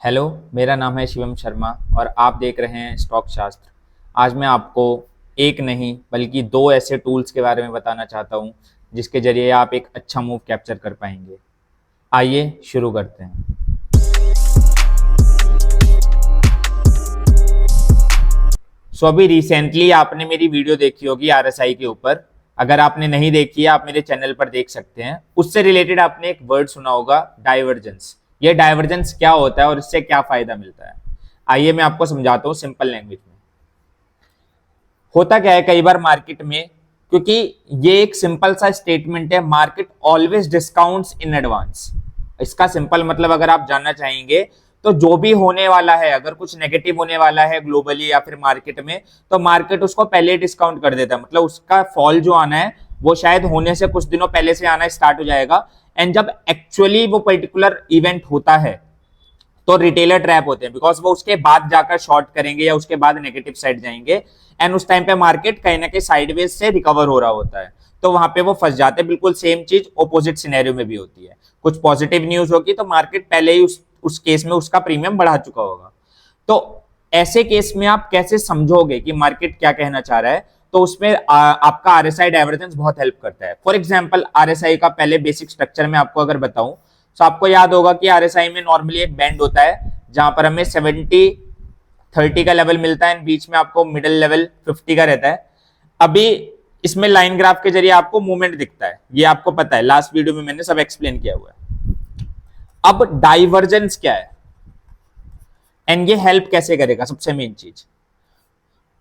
Hello, मेरा नाम है शिवम शर्मा और आप देख रहे हैं स्टॉक शास्त्र। आज मैं आपको एक नहीं बल्कि दो ऐसे टूल्स के बारे में बताना चाहता हूं जिसके जरिए आप एक अच्छा मूव कैप्चर कर पाएंगे। आइए शुरू करते हैं। अभी रिसेंटली आपने मेरी वीडियो देखी होगी आरएसआई के ऊपर। अगर आपने नहीं देखी है आप मेरे चैनल पर देख सकते हैं। उससे रिलेटेड आपने एक वर्ड सुना होगा, डाइवर्जेंस। ये डाइवर्जेंस क्या होता है और इससे क्या फायदा मिलता है, आइए मैं आपको समझाता हूँ सिंपल लैंग्वेज में। होता क्या है कई बार मार्केट में, क्योंकि ये एक सिंपल सा स्टेटमेंट है, market always discounts in advance. इसका सिंपल मतलब अगर आप जानना चाहेंगे तो जो भी होने वाला है, अगर कुछ नेगेटिव होने वाला है ग्लोबली या फिर मार्केट में, तो मार्केट उसको पहले डिस्काउंट कर देता है। मतलब उसका फॉल जो आना है वो शायद होने से कुछ दिनों पहले से आना स्टार्ट हो जाएगा। एंड जब एक्चुअली वो पर्टिकुलर इवेंट होता है तो रिटेलर ट्रैप होते हैं, बिकॉज वो उसके बाद जाकर शॉर्ट करेंगे या उसके बाद नेगेटिव साइड जाएंगे। एंड उस टाइम पे मार्केट कहीं ना कहीं साइडवेज से रिकवर हो रहा होता है, तो वहां पे वो फंस जाते हैं। बिल्कुल सेम चीज ऑपोजिट सिनेरियो में भी होती है। कुछ पॉजिटिव न्यूज होगी तो मार्केट पहले ही उस केस में उसका प्रीमियम बढ़ा चुका होगा। तो ऐसे केस में आप कैसे समझोगे कि मार्केट क्या कहना चाह रहा है, तो उसमें आपका आरएसआई डाइवर्जेंस बहुत हेल्प करता है। फॉर एग्जांपल आरएसआई का पहले बेसिक स्ट्रक्चर में आपको अगर बताऊं तो आपको याद होगा कि आरएसआई में नॉर्मली एक बैंड होता है जहां पर हमें 70-30 का लेवल मिलता है, बीच में आपको मिडिल लेवल 50 का रहता है। अभी इसमें लाइन ग्राफ के जरिए आपको मूवमेंट दिखता है, ये आपको पता है, लास्ट वीडियो में मैंने सब एक्सप्लेन किया हुआ है। अब डाइवर्जेंस क्या है एंड ये हेल्प कैसे करेगा, सबसे मेन चीज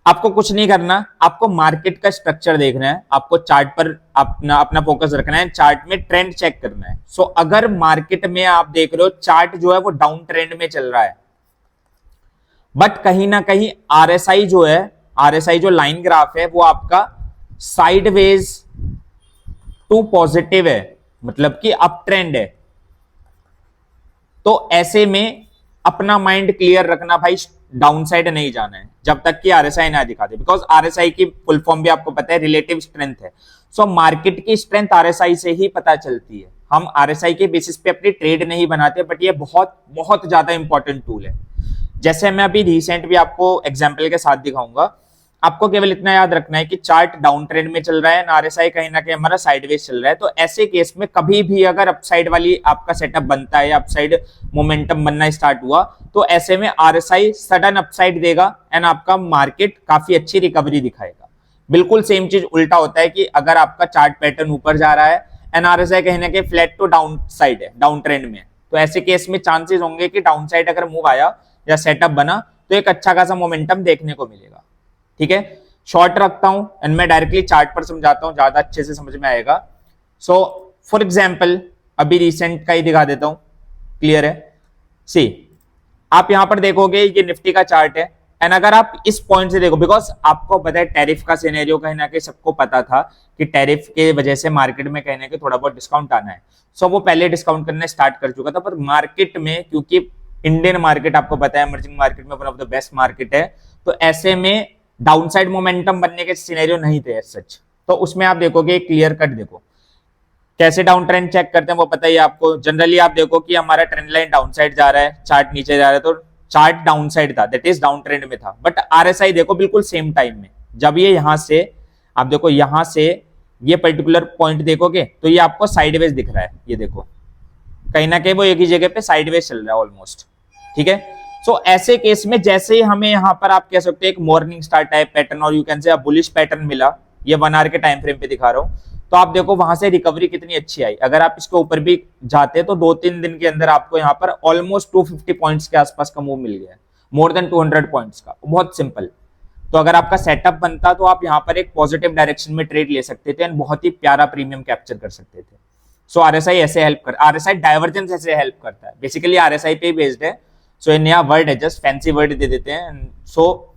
आपको कुछ नहीं करना, आपको मार्केट का स्ट्रक्चर देखना है, आपको चार्ट पर अपना अपना फोकस रखना है, चार्ट में ट्रेंड चेक करना है। सो अगर मार्केट में आप देख रहे हो चार्ट जो है वो डाउन ट्रेंड में चल रहा है, बट कहीं ना कहीं आरएसआई जो है, आरएसआई जो लाइन ग्राफ है वो आपका साइडवेज टू पॉजिटिव है, मतलब कि अप ट्रेंड है। तो ऐसे में अपना माइंड क्लियर रखना भाई, डाउन साइड नहीं जाना है जब तक कि आरएसआई ना दिखा दे। बिकॉज आरएसआई की फुल फॉर्म भी आपको पता है, रिलेटिव स्ट्रेंथ है। सो मार्केट की स्ट्रेंथ आरएसआई से ही पता चलती है। हम आरएसआई के बेसिस पे अपनी ट्रेड नहीं बनाते, बट ये बहुत बहुत ज्यादा इंपॉर्टेंट टूल है। जैसे मैं अभी रिसेंट भी आपको एग्जाम्पल के साथ दिखाऊंगा। आपको केवल इतना याद रखना है कि चार्ट डाउन ट्रेंड में चल रहा है, आरएसआई कहीं ना कहीं हमारा साइडवेज चल रहा है। तो ऐसे केस में कभी भी अगर अपसाइड वाली आपका सेटअप बनता है या अपसाइड मोमेंटम बनना स्टार्ट हुआ, तो ऐसे में आरएसआई सडन अपसाइड देगा एंड आपका मार्केट काफी अच्छी रिकवरी दिखाएगा। बिल्कुल सेम चीज उल्टा होता है कि अगर आपका चार्ट पैटर्न ऊपर जा रहा है एंड आरएसआई कहीं ना कहीं फ्लैट टू डाउन साइड है, डाउन ट्रेंड में, तो ऐसे केस में चांसेस होंगे कि डाउन साइड अगर मूव आया या सेटअप बना तो एक अच्छा खासा मोमेंटम देखने को मिलेगा। ठीक है, शॉर्ट रखता हूं एंड मैं डायरेक्टली चार्ट पर समझाता हूं, ज्यादा अच्छे से समझ में आएगा। सो फॉर एग्जांपल अभी रिसेंट का ही दिखा देता हूं, क्लियर है। सी आप यहां पर देखोगे ये निफ्टी का चार्ट है एंड अगर आप इस पॉइंट से देखो, बिकॉज आपको पता है टैरिफ का सिनेरियो कहीं ना कहीं सबको पता था कि टैरिफ के वजह से मार्केट में कहीं ना कहीं थोड़ा बहुत डिस्काउंट आना है। सो वो पहले डिस्काउंट करना स्टार्ट कर चुका था, पर मार्केट में, क्योंकि इंडियन मार्केट आपको पता है इमर्जिंग मार्केट में one of the best market है, तो ऐसे में डाउनसाइड मोमेंटम बनने के सिनेरियो नहीं थे सच। तो उसमें आप देखोगे क्लियर कट, देखो कैसे डाउन ट्रेंड चेक करते हैं वो पता ही आपको। जनरली आप देखो कि हमारा ट्रेंड लाइन डाउन साइड जा रहा है, चार्ट नीचे जा रहा है, तो चार्ट डाउन साइड था, दैट इज डाउन ट्रेंड में था। बट आरएसआई देखो बिल्कुल सेम टाइम में, जब ये यहां से आप देखो, यहां से ये पर्टिकुलर पॉइंट देखोगे तो ये आपको साइडवेज दिख रहा है। ये देखो कहीं ना कहीं वो एक ही जगह पे साइडवेज चल रहा है ऑलमोस्ट। ठीक है, सो ऐसे केस में जैसे ही हमें यहां पर आप कह सकते हैं एक मॉर्निंग स्टार टाइप पैटर्न और you can say bullish pattern मिला, ये 1 आवर के टाइम फ्रेम पे दिखा रहा हूं, तो आप देखो वहां से रिकवरी कितनी अच्छी आई। अगर आप इसके ऊपर भी जाते तो 2-3 दिन के अंदर आपको यहां पर ऑलमोस्ट 250 पॉइंट्स के आसपास का मूव मिल गया, मोर देन 200 पॉइंट्स का, बहुत सिंपल। तो अगर आपका सेटअप बनता तो आप यहां पर एक पॉजिटिव डायरेक्शन में ट्रेड ले सकते थे एंड बहुत ही प्यारा प्रीमियम कैप्चर कर सकते थे। सो आरएसआई ऐसे हेल्प कर, आरएसआई डाइवर्जेंस ऐसे हेल्प करता है, बेसिकली आरएसआई पे बेस्ड है। सो ये नया वर्ड है, जस्ट फैंसी वर्ड दे देते हैं। सो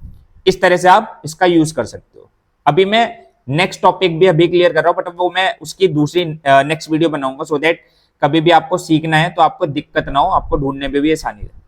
इस तरह से आप इसका यूज कर सकते हो। अभी मैं नेक्स्ट टॉपिक भी अभी क्लियर कर रहा हूं, बट वो मैं उसकी दूसरी नेक्स्ट वीडियो बनाऊंगा, सो दैट कभी भी आपको सीखना है तो आपको दिक्कत ना हो, आपको ढूंढने में भी आसानी रहे।